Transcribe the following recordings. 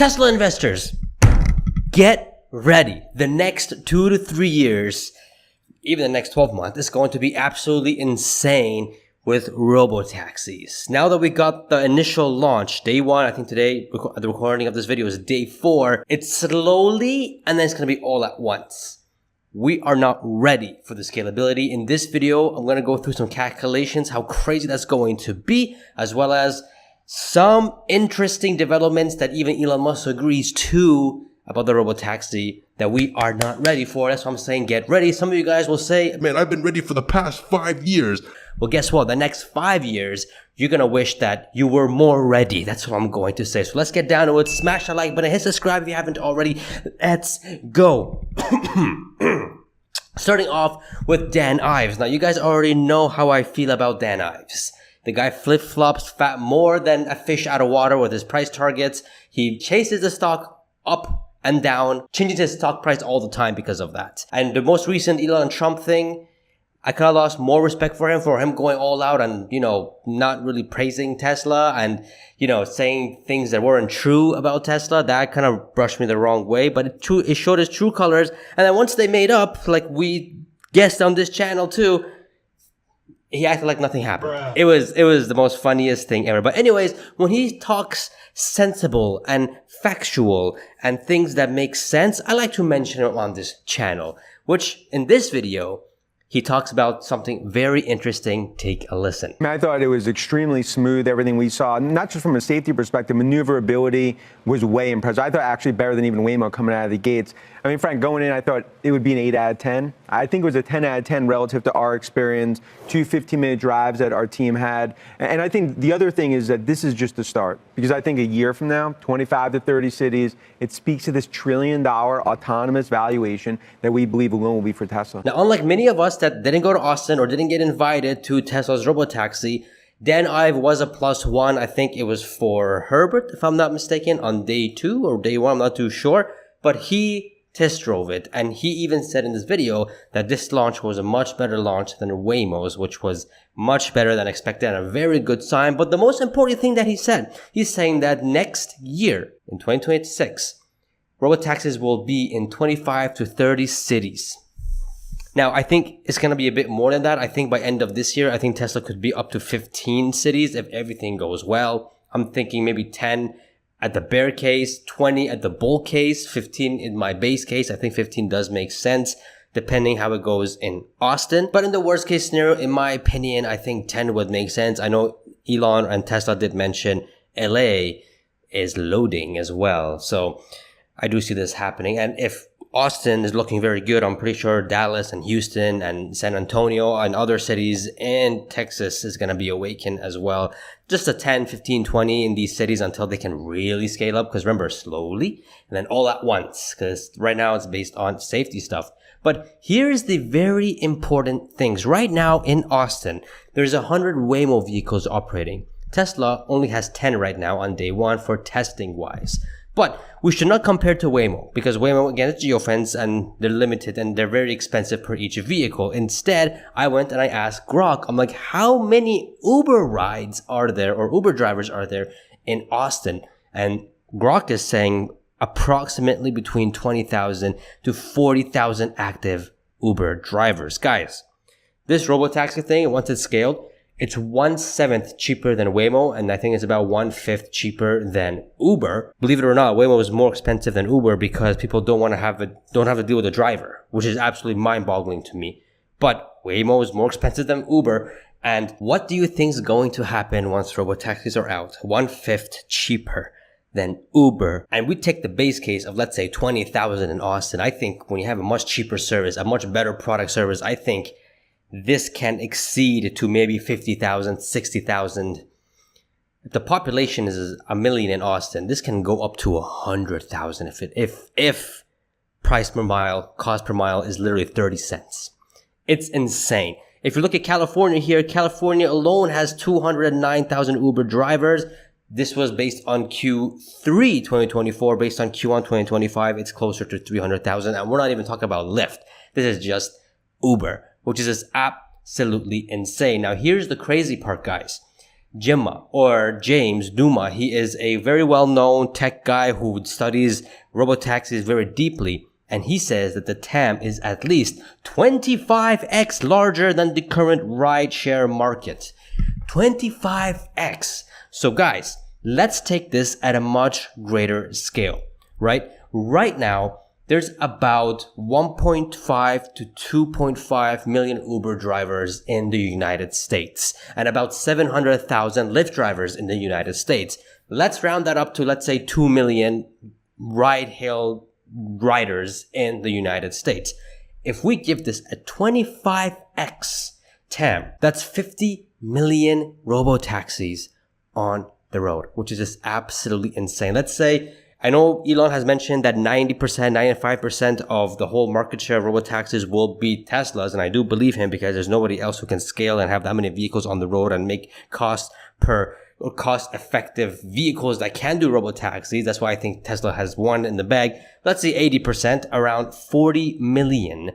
Tesla investors, get ready. The next 2 to 3 years, even the next 12 months, is going to be absolutely insane with robotaxis. Now that we got the initial launch, day 1, I think today, the recording of this video is day 4, it's slowly, and then it's going to be all at once. We are not ready for the scalability. In this video, I'm going to go through some calculations, how crazy that's going to be, as well as some interesting developments that even Elon Musk agrees to about the robotaxi that we are not ready for. That's why I'm saying get ready. Some of you guys will say, man, I've been ready for the past 5 years. Well, guess what? The next 5 years, you're going to wish that you were more ready. That's what I'm going to say. So let's get down to it. Smash the like button. Hit subscribe if you haven't already. Let's go. Starting off with Dan Ives. Now, you guys already know how I feel about Dan Ives. The guy flip-flops fat more than a fish out of water with his price targets. He chases the stock up and down, changing his stock price all the time because of that. And the most recent Elon Trump thing, I kind of lost more respect for him going all out and, not really praising Tesla and, saying things that weren't true about Tesla. That kind of brushed me the wrong way, but it showed his true colors. And then once they made up, like we guessed on this channel too, he acted like nothing happened. Bruh. It was the most funniest thing ever. But anyways, when he talks sensible and factual and things that make sense, I like to mention it on this channel, which in this video, he talks about something very interesting. Take a listen. I thought it was extremely smooth, everything we saw, not just from a safety perspective, maneuverability was way impressive. I thought actually better than even Waymo coming out of the gates. I mean, Frank, going in, I thought it would be an 8 out of 10. I think it was a 10 out of 10 relative to our experience, 2 15-minute drives that our team had. And I think the other thing is that this is just the start, because I think a year from now, 25 to 30 cities, it speaks to this $1 trillion autonomous valuation that we believe alone will be for Tesla. Now, unlike many of us that didn't go to Austin or didn't get invited to Tesla's Robotaxi, Dan Ives was a +1. I think it was for Herbert, if I'm not mistaken, on day 2 or day 1, I'm not too sure. But he test drove it, and he even said in this video that this launch was a much better launch than Waymo's, which was much better than expected and a very good sign. But the most important thing that he said, he's saying that next year, in 2026, robotaxis will be in 25 to 30 cities. Now, I think it's going to be a bit more than that. I think by end of this year, I think Tesla could be up to 15 cities if everything goes well. I'm thinking maybe 10 at the bear case, 20 at the bull case, 15 in my base case. I think 15 does make sense depending how it goes in Austin. But in the worst case scenario, in my opinion, I think 10 would make sense. I know Elon and Tesla did mention LA is loading as well. So I do see this happening. And if Austin is looking very good, I'm pretty sure Dallas and Houston and San Antonio and other cities in Texas is going to be awakened as well. Just a 10, 15, 20 in these cities until they can really scale up. Because remember, slowly and then all at once. Because right now it's based on safety stuff. But here's the very important things. Right now in Austin, there's 100 Waymo vehicles operating. Tesla only has 10 right now on day 1 for testing wise. But we should not compare to Waymo, because Waymo, again, it's geofence and they're limited and they're very expensive per each vehicle. Instead, I went and I asked Grok, I'm like, how many Uber rides are there or Uber drivers are there in Austin? And Grok is saying approximately between 20,000 to 40,000 active Uber drivers. Guys, this robotaxi thing, once it's scaled, it's 1/7 cheaper than Waymo, and I think it's about 1/5 cheaper than Uber. Believe it or not, Waymo is more expensive than Uber because people don't have to deal with a driver, which is absolutely mind-boggling to me. But Waymo is more expensive than Uber. And what do you think is going to happen once robotaxis are out? 1/5 cheaper than Uber. And we take the base case of, let's say, 20,000 in Austin. I think when you have a much cheaper service, a much better product service, I think this can exceed to maybe 50,000, 60,000. If the population is 1 million in Austin, this can go up to 100,000 if price per mile, cost per mile is literally 30 cents. It's insane. If you look at California here, California alone has 209,000 Uber drivers. This was based on Q3 2024. Based on Q1 2025, it's closer to 300,000. And we're not even talking about Lyft. This is just Uber, which is just absolutely insane. Now, here's the crazy part, guys. Jimma or James Duma. He is a very well-known tech guy who studies robotaxis very deeply. And he says that the TAM is at least 25x larger than the current rideshare market. 25x. So guys, let's take this at a much greater scale, right? Right now, there's about 1.5 to 2.5 million Uber drivers in the United States and about 700,000 Lyft drivers in the United States. Let's round that up to, let's say, 2 million ride-hail riders in the United States. If we give this a 25x TAM, that's 50 million robotaxis on the road, which is just absolutely insane. Let's say, I know Elon has mentioned that 90%, 95% of the whole market share of robotaxis will be Teslas, and I do believe him because there's nobody else who can scale and have that many vehicles on the road and make cost-effective vehicles that can do robotaxis. That's why I think Tesla has one in the bag. Let's say 80%, around 40 million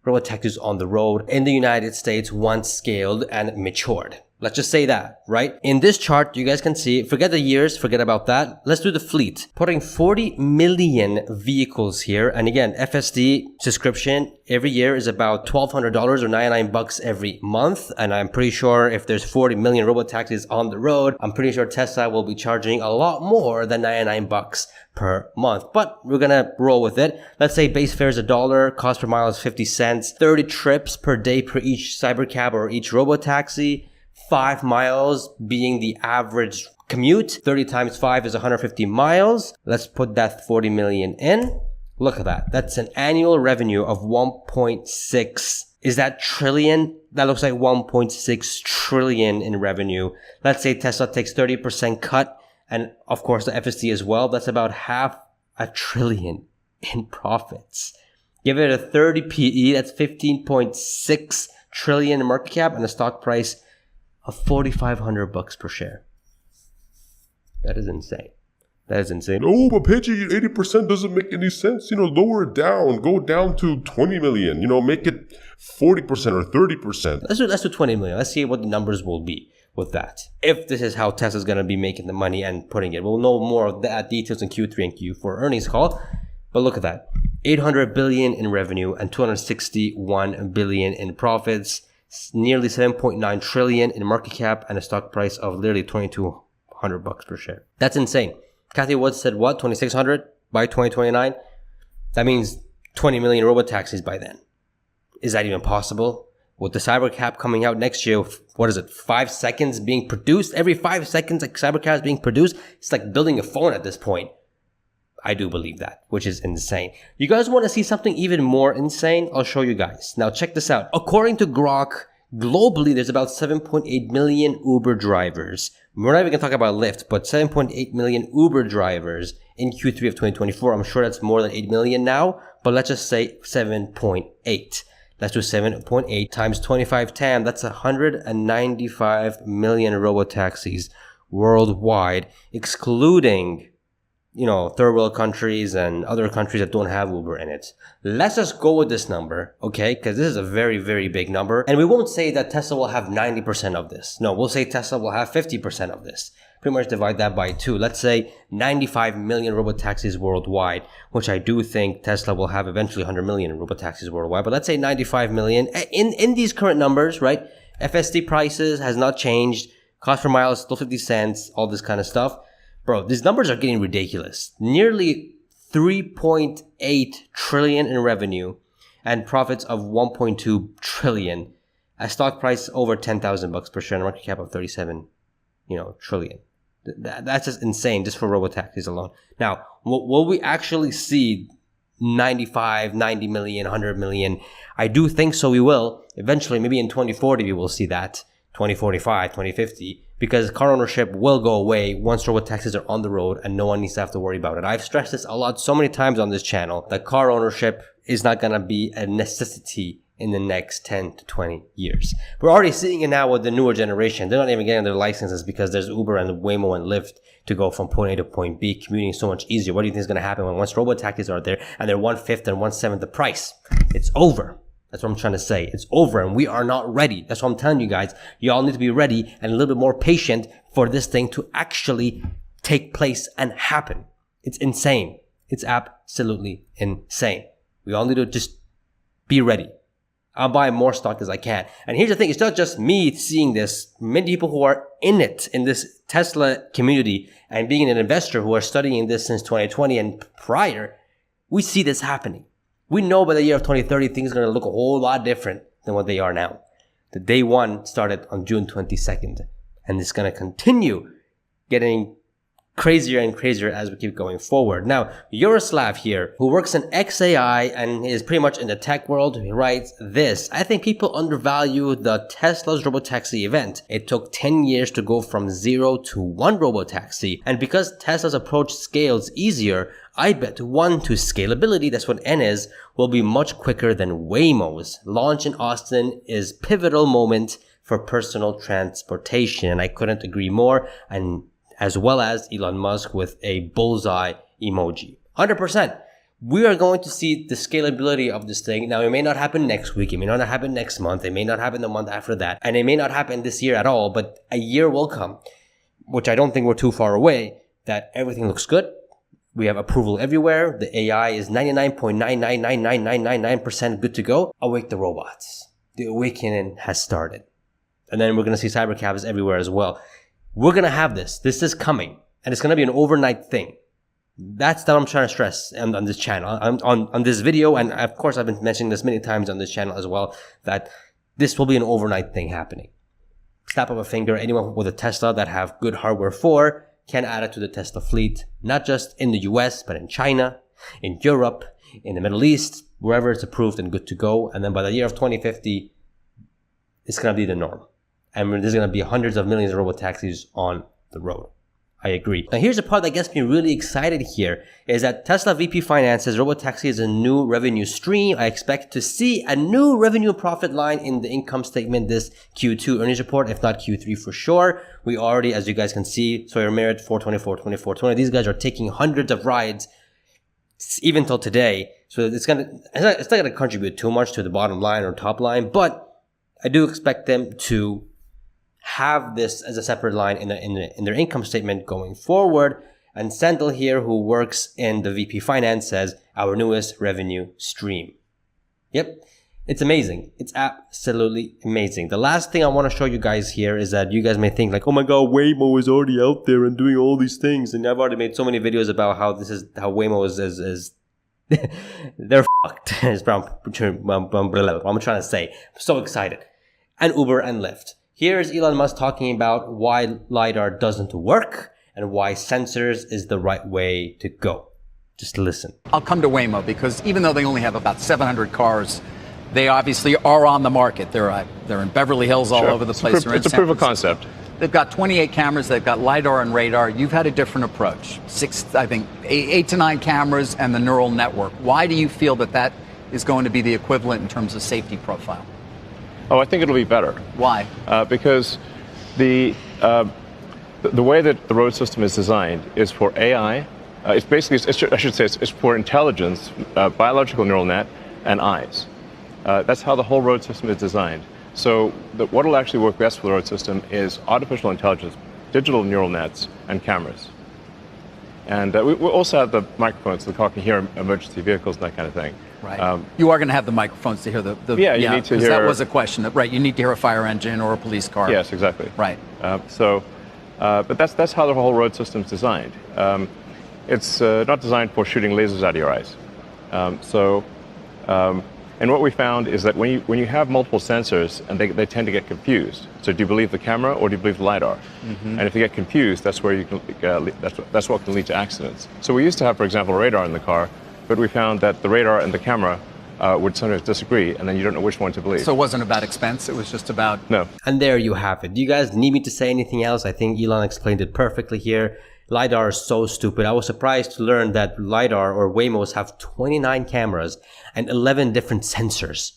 robotaxis on the road in the United States once scaled and matured. Let's just say that, right? In this chart, you guys can see, forget the years, forget about that. Let's do the fleet. Putting 40 million vehicles here. And again, FSD subscription every year is about $1,200 or 99 bucks every month. And I'm pretty sure if there's 40 million robotaxis on the road, I'm pretty sure Tesla will be charging a lot more than 99 bucks per month. But we're gonna roll with it. Let's say base fare is $1, cost per mile is 50 cents, 30 trips per day per each cybercab or each robotaxi. 5 miles being the average commute. 30 times 5 is 150 miles. Let's put that 40 million in. Look at that. That's an annual revenue of 1.6. Is that trillion? That looks like 1.6 trillion in revenue. Let's say Tesla takes 30% cut, and of course the FSD as well. That's about $500 billion in profits. Give it a 30 PE. That's 15.6 trillion in market cap and a stock price of 4,500 bucks per share. That is insane. That is insane. No, but Pejjy, 80% doesn't make any sense. Lower it down. Go down to 20 million. Make it 40% or 30%. Let's do 20 million. Let's see what the numbers will be with that. If this is how Tesla's going to be making the money and putting it. We'll know more of that details in Q3 and Q4 earnings call. But look at that. 800 billion in revenue and 261 billion in profits. Nearly 7.9 trillion in market cap and a stock price of literally 2,200 bucks per share. That's insane. Kathy Wood said what? 2,600 by 2029? That means 20 million robotaxis by then. Is that even possible? With the cybercab coming out next year, what is it? 5 seconds being produced? Every 5 seconds a cybercab is being produced? It's like building a phone at this point. I do believe that, which is insane. You guys want to see something even more insane? I'll show you guys. Now check this out. According to Grok, globally there's about 7.8 million Uber drivers. We're not even going to talk about Lyft, but 7.8 million Uber drivers in Q3 of 2024. I'm sure that's more than 8 million now, but let's just say 7.8. Let's do 7.8 times 25 TAM. That's 195 million robotaxis worldwide, excluding third world countries and other countries that don't have Uber in it. Let's just go with this number, okay? Because this is a very, very big number. And we won't say that Tesla will have 90% of this. No, we'll say Tesla will have 50% of this. Pretty much divide that by 2. Let's say 95 million robotaxis worldwide, which I do think Tesla will have eventually 100 million robotaxis worldwide. But let's say 95 million. In these current numbers, right? FSD prices has not changed. Cost per mile is still 50 cents, all this kind of stuff. Bro, these numbers are getting ridiculous. Nearly 3.8 trillion in revenue and profits of 1.2 trillion. A stock price over 10,000 bucks per share and a market cap of 37, trillion. That's just insane just for robotaxis alone. Now, will we actually see 95, 90 million, 100 million? I do think so we will. Eventually, maybe in 2040 we will see that. 2045, 2050. Because car ownership will go away once robotaxis are on the road and no one needs to have to worry about it. I've stressed this a lot so many times on this channel that car ownership is not going to be a necessity in the next 10 to 20 years. We're already seeing it now with the newer generation. They're not even getting their licenses because there's Uber and Waymo and Lyft to go from point A to point B. Commuting is so much easier. What do you think is going to happen when once robotaxis are there and they're 1/5 and 1/7 the price? It's over. That's what I'm trying to say. It's over and we are not ready. That's what I'm telling you guys. You all need to be ready and a little bit more patient for this thing to actually take place and happen. It's insane. It's absolutely insane. We all need to just be ready. I'll buy more stock as I can. And here's the thing. It's not just me seeing this. Many people who are in it, in this Tesla community and being an investor who are studying this since 2020 and prior, we see this happening. We know by the year of 2030, things are going to look a whole lot different than what they are now. The day one started on June 22nd, and it's going to continue getting crazier and crazier as we keep going forward. Now, Yaroslav here, who works in XAI and is pretty much in the tech world, writes this: I think people undervalue the Tesla's Robotaxi event. It took 10 years to go from 0 to 1 Robotaxi. And because Tesla's approach scales easier, I bet 1 to scalability, that's what N is, will be much quicker than Waymo's. Launch in Austin is pivotal moment for personal transportation. And I couldn't agree more. And as well as Elon Musk with a bullseye emoji. 100%. We are going to see the scalability of this thing. Now, it may not happen next week. It may not happen next month. It may not happen the month after that. And it may not happen this year at all. But a year will come, which I don't think we're too far away, that everything looks good. We have approval everywhere. The AI is 99.9999999% good to go. Awake the robots. The awakening has started. And then we're going to see cybercabs everywhere as well. We're going to have this. This is coming. And it's going to be an overnight thing. That's what I'm trying to stress on this channel, on this video. And of course, I've been mentioning this many times on this channel as well, that this will be an overnight thing happening. Snap of a finger, anyone with a Tesla that have good hardware for can add it to the Tesla fleet, not just in the US, but in China, in Europe, in the Middle East, wherever it's approved and good to go. And then by the year of 2050, it's going to be the norm. And there's going to be hundreds of millions of robotaxis on the road. I agree. Now, here's the part that gets me really excited here is that Tesla VP Finance says Robotaxi is a new revenue stream. I expect to see a new revenue profit line in the income statement this Q2 earnings report, if not Q3 for sure. We already, as you guys can see, Sawyer Merritt, 424, 24, 20. These guys are taking hundreds of rides even till today. So it's not going to contribute too much to the bottom line or top line, but I do expect them to have this as a separate line in their income statement going forward. And Sandal here, who works in the VP Finance, says our newest revenue stream. Yep, it's amazing. It's absolutely amazing. The last thing I want to show you guys here is that you guys may think like, oh my God, Waymo is already out there and doing all these things. And I've already made so many videos about how Waymo is they're fucked. Is what I'm trying to say. I'm so excited. And Uber and Lyft. Here's Elon Musk talking about why LiDAR doesn't work and why sensors is the right way to go. Just listen. I'll come to Waymo because even though they only have about 700 cars, they obviously are on the market. They're in Beverly Hills all over the place. It's a proof of concept. They've got 28 cameras. They've got LiDAR and radar. You've had a different approach. 8 to 9 cameras and the neural network. Why do you feel that is going to be the equivalent in terms of safety profile? Oh, I think it'll be better. Why? Because the way that the road system is designed is for AI. It's for intelligence, biological neural net, and eyes. That's how the whole road system is designed. So what will actually work best for the road system is artificial intelligence, digital neural nets, and cameras. And we also have the microphones so the car can hear emergency vehicles and that kind of thing. Right. You are going to have the microphones to hear the you need to hear. That was a question. Right. You need to hear a fire engine or a police car. Yes, exactly. Right. But that's how the whole road system is designed. It's not designed for shooting lasers out of your eyes. And what we found is that when you have multiple sensors, and they tend to get confused. So do you believe the camera or do you believe the LiDAR? Mm-hmm. And if you get confused, that's where that's what can lead to accidents. So we used to have, for example, radar in the car, but we found that the radar and the camera would sometimes disagree, and then you don't know which one to believe. So it wasn't about expense, it was just about... No. And there you have it. Do you guys need me to say anything else? I think Elon explained it perfectly here. LiDAR is so stupid. I was surprised to learn that LiDAR or Waymos have 29 cameras and 11 different sensors.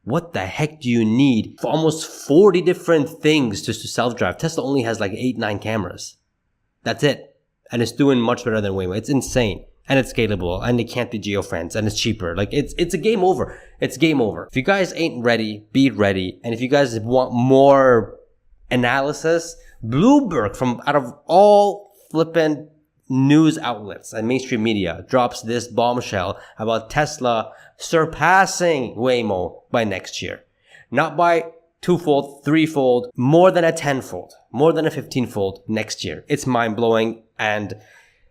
What the heck do you need for almost 40 different things just to self-drive? Tesla only has like 8-9 cameras. That's it. And it's doing much better than Waymo. It's insane. and it's scalable and it can't be geo-fenced and it's cheaper. Like it's a game over. It's game over. If you guys ain't ready, be ready. And if you guys want more analysis, Bloomberg, from out of all flippant news outlets and mainstream media, drops this bombshell about Tesla surpassing Waymo by next year. Not by twofold, threefold, more than a tenfold, more than a 15-fold next year. It's mind-blowing, and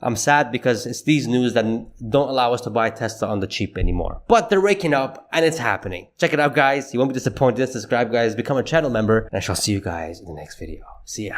I'm sad because it's these news that don't allow us to buy Tesla on the cheap anymore. But they're waking up and it's happening. Check it out, guys. You won't be disappointed. Subscribe, guys. Become a channel member, and I shall see you guys in the next video. See ya.